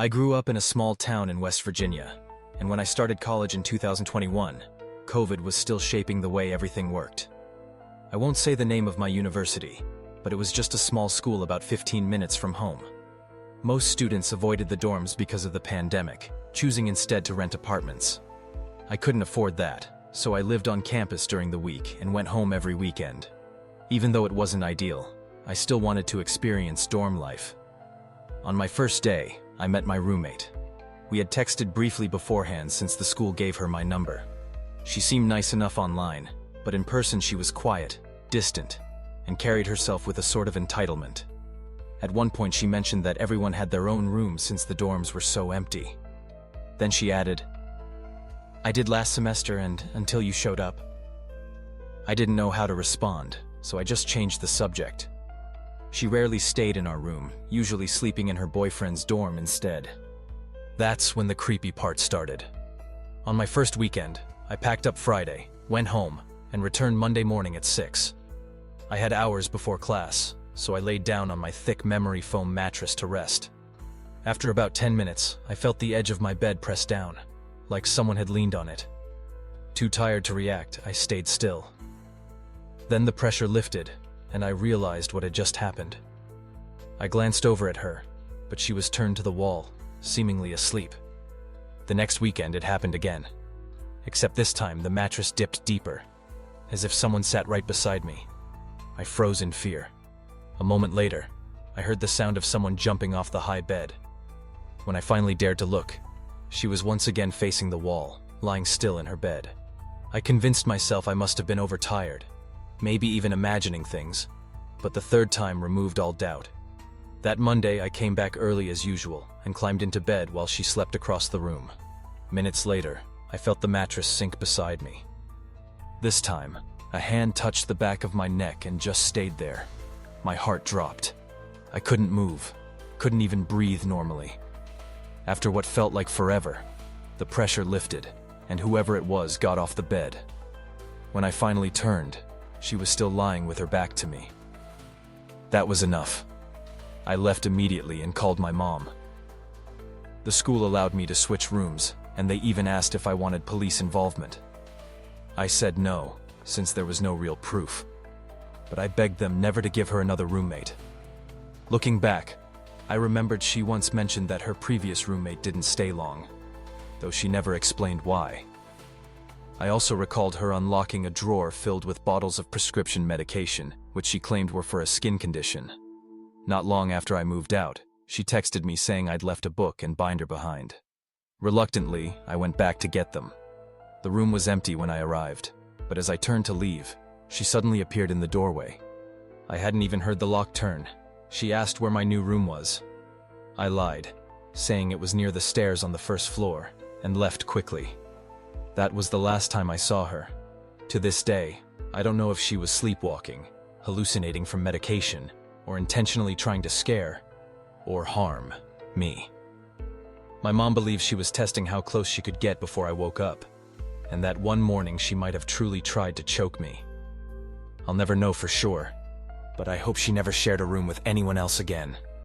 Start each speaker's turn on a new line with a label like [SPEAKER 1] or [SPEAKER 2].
[SPEAKER 1] I grew up in a small town in West Virginia, and when I started college in 2021, COVID was still shaping the way everything worked. I won't say the name of my university, but it was just a small school about 15 minutes from home. Most students avoided the dorms because of the pandemic, choosing instead to rent apartments. I couldn't afford that, so I lived on campus during the week and went home every weekend. Even though it wasn't ideal, I still wanted to experience dorm life. On my first day, I met my roommate. We had texted briefly beforehand since the school gave her my number. She seemed nice enough online, but in person she was quiet, distant, and carried herself with a sort of entitlement. At one point she mentioned that everyone had their own room since the dorms were so empty. Then she added, "I did last semester and until you showed up." I didn't know how to respond, so I just changed the subject. She rarely stayed in our room, usually sleeping in her boyfriend's dorm instead. That's when the creepy part started. On my first weekend, I packed up Friday, went home, and returned Monday morning at 6. I had hours before class, so I laid down on my thick memory foam mattress to rest. After about 10 minutes, I felt the edge of my bed press down, like someone had leaned on it. Too tired to react, I stayed still. Then the pressure lifted, and I realized what had just happened. I glanced over at her, but she was turned to the wall, seemingly asleep. The next weekend it happened again, except this time the mattress dipped deeper, as if someone sat right beside me. I froze in fear. A moment later, I heard the sound of someone jumping off the high bed. When I finally dared to look, she was once again facing the wall, lying still in her bed. I convinced myself I must have been overtired, maybe even imagining things, but the third time removed all doubt. That Monday, I came back early as usual and climbed into bed while she slept across the room. Minutes later, I felt the mattress sink beside me. This time, a hand touched the back of my neck and just stayed there. My heart dropped. I couldn't move, couldn't even breathe normally. After what felt like forever, the pressure lifted, and whoever it was got off the bed. When I finally turned, she was still lying with her back to me. That was enough. I left immediately and called my mom. The school allowed me to switch rooms, and they even asked if I wanted police involvement. I said no, since there was no real proof. But I begged them never to give her another roommate. Looking back, I remembered she once mentioned that her previous roommate didn't stay long, though she never explained why. I also recalled her unlocking a drawer filled with bottles of prescription medication, which she claimed were for a skin condition. Not long after I moved out, she texted me saying I'd left a book and binder behind. Reluctantly, I went back to get them. The room was empty when I arrived, but as I turned to leave, she suddenly appeared in the doorway. I hadn't even heard the lock turn. She asked where my new room was. I lied, saying it was near the stairs on the first floor, and left quickly. That was the last time I saw her. To this day, I don't know if she was sleepwalking, hallucinating from medication, or intentionally trying to scare or harm me. My mom believes she was testing how close she could get before I woke up, and that one morning she might have truly tried to choke me. I'll never know for sure, but I hope she never shared a room with anyone else again.